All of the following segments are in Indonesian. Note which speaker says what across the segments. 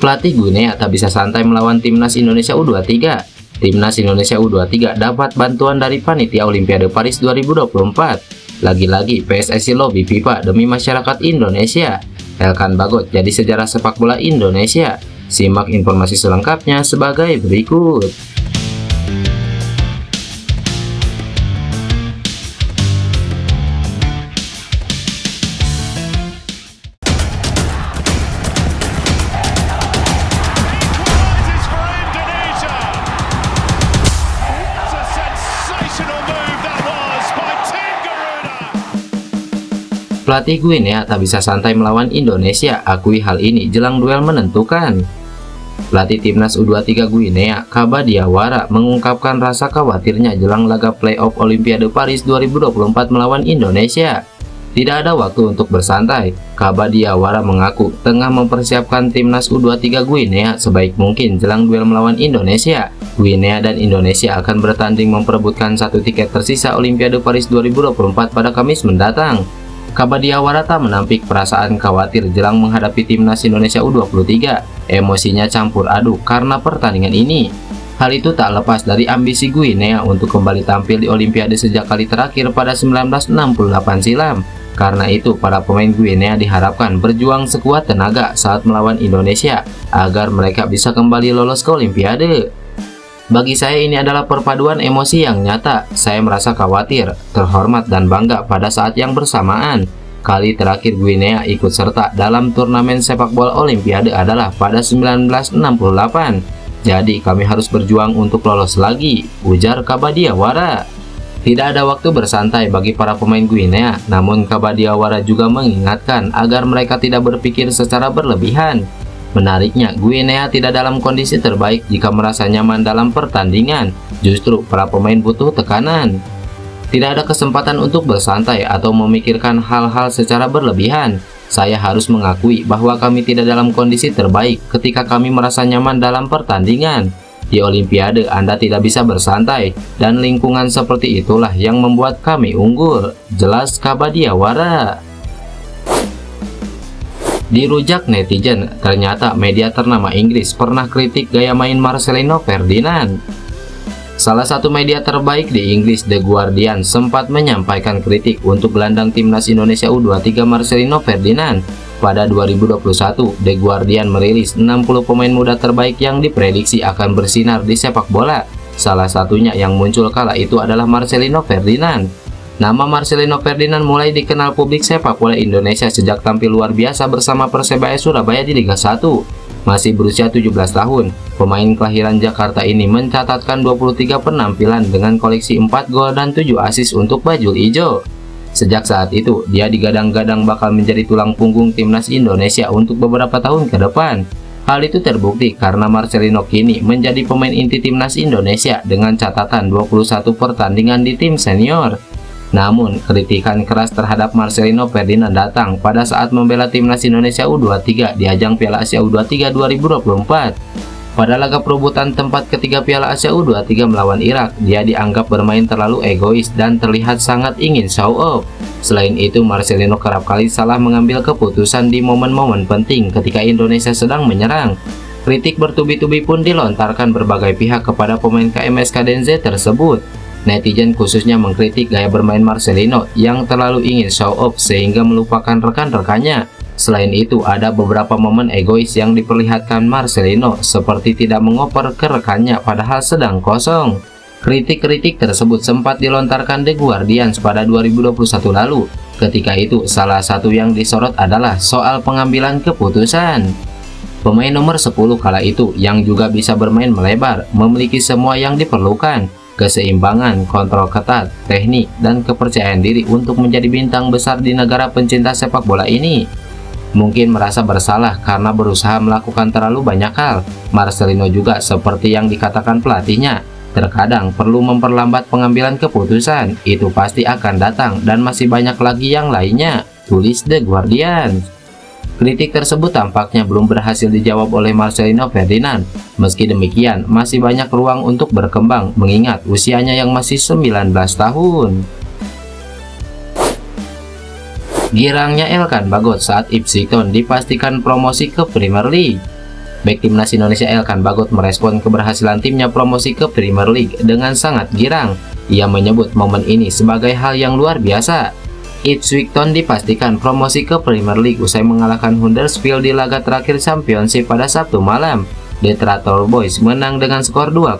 Speaker 1: Pelatih Guinea tak bisa santai melawan timnas Indonesia U23. Timnas Indonesia U23 dapat bantuan dari panitia Olimpiade Paris 2024. Lagi-lagi PSSI lobby FIFA demi masyarakat Indonesia. Elkan Bagot jadi sejarah sepak bola Indonesia. Simak informasi selengkapnya sebagai berikut. Pelatih Guinea tak bisa santai melawan Indonesia, akui hal ini jelang duel menentukan. Pelatih timnas U23 Guinea, Kaba Diawara, mengungkapkan rasa khawatirnya jelang laga playoff Olimpiade Paris 2024 melawan Indonesia. Tidak ada waktu untuk bersantai. Kaba Diawara mengaku tengah mempersiapkan timnas U23 Guinea sebaik mungkin jelang duel melawan Indonesia. Guinea dan Indonesia akan bertanding memperebutkan satu tiket tersisa Olimpiade Paris 2024 pada Kamis mendatang. Kaba Diawara tak menampik perasaan khawatir jelang menghadapi timnas Indonesia U23. Emosinya campur aduk karena pertandingan ini. Hal itu tak lepas dari ambisi Guinea untuk kembali tampil di Olimpiade sejak kali terakhir pada 1968 silam. Karena itu, para pemain Guinea diharapkan berjuang sekuat tenaga saat melawan Indonesia agar mereka bisa kembali lolos ke Olimpiade. Bagi saya ini adalah perpaduan emosi yang nyata. Saya merasa khawatir, terhormat dan bangga pada saat yang bersamaan. Kali terakhir Guinea ikut serta dalam turnamen sepak bola Olimpiade adalah pada 1968. Jadi kami harus berjuang untuk lolos lagi, ujar Kaba Diawara. Tidak ada waktu bersantai bagi para pemain Guinea, namun Kaba Diawara juga mengingatkan agar mereka tidak berpikir secara berlebihan. Menariknya, Guinea tidak dalam kondisi terbaik jika merasa nyaman dalam pertandingan. Justru para pemain butuh tekanan. Tidak ada kesempatan untuk bersantai atau memikirkan hal-hal secara berlebihan. Saya harus mengakui bahwa kami tidak dalam kondisi terbaik ketika kami merasa nyaman dalam pertandingan. Di Olimpiade, Anda tidak bisa bersantai, dan lingkungan seperti itulah yang membuat kami unggul, jelas Kaba Diawara. Dirujak netizen, ternyata media ternama Inggris pernah kritik gaya main Marcelino Ferdinand. Salah satu media terbaik di Inggris, The Guardian, sempat menyampaikan kritik untuk gelandang timnas Indonesia U23 Marcelino Ferdinand. Pada 2021, The Guardian merilis 60 pemain muda terbaik yang diprediksi akan bersinar di sepak bola. Salah satunya yang muncul kala itu adalah Marcelino Ferdinand. Nama Marcelino Ferdinand mulai dikenal publik sepak bola Indonesia sejak tampil luar biasa bersama Persebaya Surabaya di Liga 1. Masih berusia 17 tahun, pemain kelahiran Jakarta ini mencatatkan 23 penampilan dengan koleksi 4 gol dan 7 assist untuk Bajul Ijo. Sejak saat itu, dia digadang-gadang bakal menjadi tulang punggung timnas Indonesia untuk beberapa tahun ke depan. Hal itu terbukti karena Marcelino kini menjadi pemain inti timnas Indonesia dengan catatan 21 pertandingan di tim senior. Namun, kritikan keras terhadap Marcelino Ferdinand datang pada saat membela timnas Indonesia U23 di ajang Piala Asia U23 2024. Pada laga perebutan tempat ketiga Piala Asia U23 melawan Irak, dia dianggap bermain terlalu egois dan terlihat sangat ingin show off. Selain itu, Marcelino kerap kali salah mengambil keputusan di momen-momen penting ketika Indonesia sedang menyerang. Kritik bertubi-tubi pun dilontarkan berbagai pihak kepada pemain KMS Kadenze tersebut. Netizen khususnya mengkritik gaya bermain Marcelino yang terlalu ingin show off sehingga melupakan rekan-rekannya. Selain itu, ada beberapa momen egois yang diperlihatkan Marcelino seperti tidak mengoper ke rekannya padahal sedang kosong. Kritik-kritik tersebut sempat dilontarkan The Guardian pada 2021 lalu. Ketika itu, salah satu yang disorot adalah soal pengambilan keputusan. Pemain nomor 10 kala itu yang juga bisa bermain melebar, memiliki semua yang diperlukan. Keseimbangan, kontrol ketat, teknik, dan kepercayaan diri untuk menjadi bintang besar di negara pencinta sepak bola ini. Mungkin merasa bersalah karena berusaha melakukan terlalu banyak hal. Marcelino juga seperti yang dikatakan pelatihnya, terkadang perlu memperlambat pengambilan keputusan. Itu pasti akan datang dan masih banyak lagi yang lainnya, tulis The Guardian. Kritik tersebut tampaknya belum berhasil dijawab oleh Marcelino Ferdinand. Meski demikian, masih banyak ruang untuk berkembang mengingat usianya yang masih 19 tahun. Girangnya Elkan Bagot saat Ipswich Town dipastikan promosi ke Premier League. Bek timnas Indonesia Elkan Bagot merespon keberhasilan timnya promosi ke Premier League dengan sangat girang. Ia menyebut momen ini sebagai hal yang luar biasa. Ipswich Town dipastikan promosi ke Premier League usai mengalahkan Huddersfield di laga terakhir Championship pada Sabtu malam. The Tractor Boys menang dengan skor 2-0.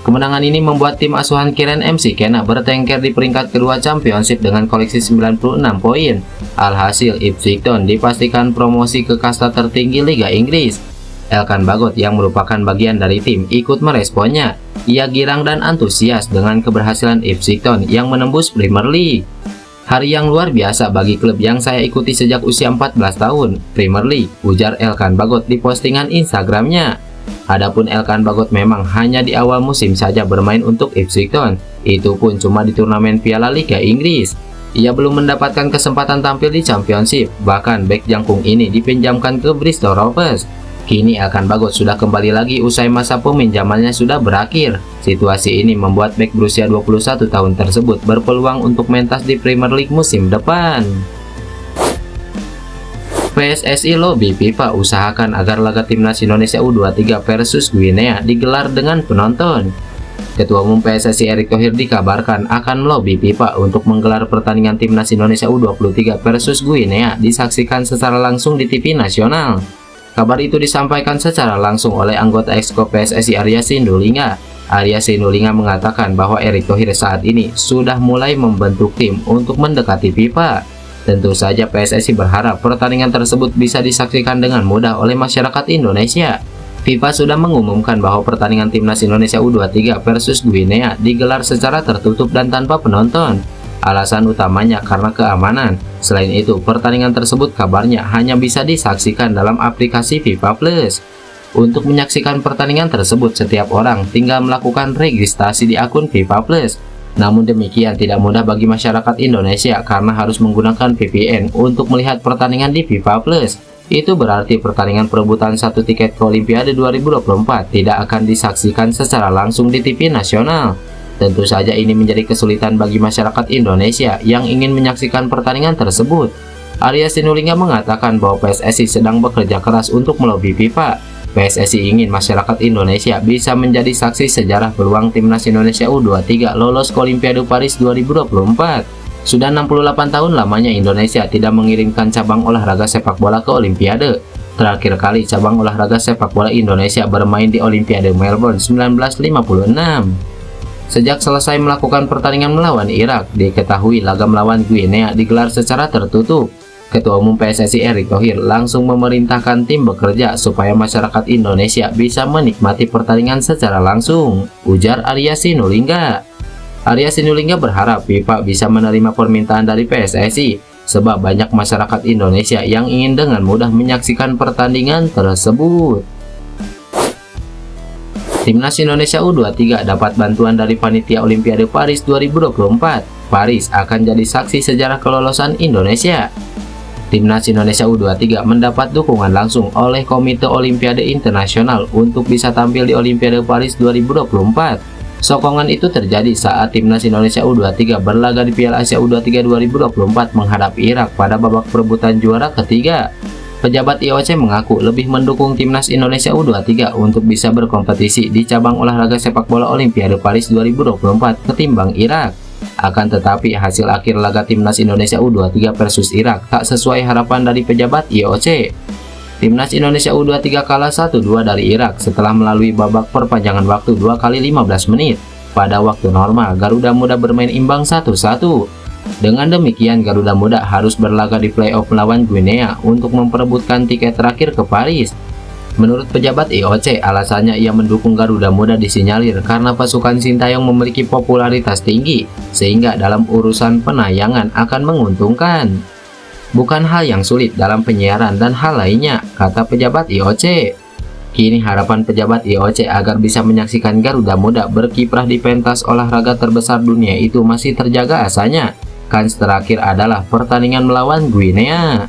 Speaker 1: Kemenangan ini membuat tim asuhan Kieran MC Kenna bertengker di peringkat kedua Championship dengan koleksi 96 poin. Alhasil, Ipswich Town dipastikan promosi ke kasta tertinggi Liga Inggris. Elkan Bagot yang merupakan bagian dari tim ikut meresponnya. Ia girang dan antusias dengan keberhasilan Ipswich Town yang menembus Premier League. Hari yang luar biasa bagi klub yang saya ikuti sejak usia 14 tahun, Premier League, ujar Elkan Bagot di postingan Instagramnya. Adapun Elkan Bagot memang hanya di awal musim saja bermain untuk Ipswich Town, itu pun cuma di turnamen Piala Liga Inggris. Ia belum mendapatkan kesempatan tampil di Championship, bahkan bek jangkung ini dipinjamkan ke Bristol Rovers. Kini Elkan Bagot sudah kembali lagi usai masa peminjamannya sudah berakhir. Situasi ini membuat bek berusia 21 tahun tersebut berpeluang untuk mentas di Premier League musim depan. PSSI lobby FIFA usahakan agar laga timnas Indonesia U23 versus Guinea digelar dengan penonton. Ketua Umum PSSI Erick Thohir dikabarkan akan melobi FIFA untuk menggelar pertandingan timnas Indonesia U23 versus Guinea disaksikan secara langsung di TV nasional. Kabar itu disampaikan secara langsung oleh anggota Exco PSSI Arya Sinulinga. Arya Sinulinga mengatakan bahwa Erick Thohir saat ini sudah mulai membentuk tim untuk mendekati FIFA. Tentu saja PSSI berharap pertandingan tersebut bisa disaksikan dengan mudah oleh masyarakat Indonesia. FIFA sudah mengumumkan bahwa pertandingan timnas Indonesia U23 versus Guinea digelar secara tertutup dan tanpa penonton. Alasan utamanya karena keamanan. Selain itu, pertandingan tersebut kabarnya hanya bisa disaksikan dalam aplikasi FIFA Plus. Untuk menyaksikan pertandingan tersebut, setiap orang tinggal melakukan registrasi di akun FIFA Plus. Namun demikian tidak mudah bagi masyarakat Indonesia karena harus menggunakan VPN untuk melihat pertandingan di FIFA Plus. Itu berarti pertandingan perebutan satu tiket ke Olimpiade 2024 tidak akan disaksikan secara langsung di TV nasional. Tentu saja ini menjadi kesulitan bagi masyarakat Indonesia yang ingin menyaksikan pertandingan tersebut. Arya Sinulinga mengatakan bahwa PSSI sedang bekerja keras untuk melobi FIFA. PSSI ingin masyarakat Indonesia bisa menjadi saksi sejarah peluang timnas Indonesia U23 lolos ke Olimpiade Paris 2024. Sudah 68 tahun lamanya Indonesia tidak mengirimkan cabang olahraga sepak bola ke Olimpiade. Terakhir kali cabang olahraga sepak bola Indonesia bermain di Olimpiade Melbourne 1956. Sejak selesai melakukan pertandingan melawan Irak, diketahui laga melawan Guinea digelar secara tertutup. Ketua Umum PSSI Erick Thohir langsung memerintahkan tim bekerja supaya masyarakat Indonesia bisa menikmati pertandingan secara langsung, ujar Arya Sinulinga. Arya Sinulinga berharap FIFA bisa menerima permintaan dari PSSI, sebab banyak masyarakat Indonesia yang ingin dengan mudah menyaksikan pertandingan tersebut. Timnas Indonesia U23 dapat bantuan dari panitia Olimpiade Paris 2024. Paris akan jadi saksi sejarah kelolosan Indonesia. Timnas Indonesia U23 mendapat dukungan langsung oleh Komite Olimpiade Internasional untuk bisa tampil di Olimpiade Paris 2024. Sokongan itu terjadi saat Timnas Indonesia U23 berlaga di Piala Asia U23 2024 menghadapi Irak pada babak perebutan juara ketiga. Pejabat IOC mengaku lebih mendukung Timnas Indonesia U23 untuk bisa berkompetisi di cabang olahraga sepak bola Olimpiade Paris 2024 ketimbang Irak. Akan tetapi hasil akhir laga Timnas Indonesia U23 versus Irak tak sesuai harapan dari pejabat IOC. Timnas Indonesia U23 kalah 1-2 dari Irak setelah melalui babak perpanjangan waktu 2 kali 15 menit. Pada waktu normal, Garuda Muda bermain imbang 1-1. Dengan demikian, Garuda Muda harus berlaga di playoff melawan Guinea untuk memperebutkan tiket terakhir ke Paris. Menurut pejabat IOC, alasannya ia mendukung Garuda Muda disinyalir karena pasukan Sintayong memiliki popularitas tinggi, sehingga dalam urusan penayangan akan menguntungkan. Bukan hal yang sulit dalam penyiaran dan hal lainnya, kata pejabat IOC. Kini harapan pejabat IOC agar bisa menyaksikan Garuda Muda berkiprah di pentas olahraga terbesar dunia itu masih terjaga asanya. Kans terakhir adalah pertandingan melawan Guinea.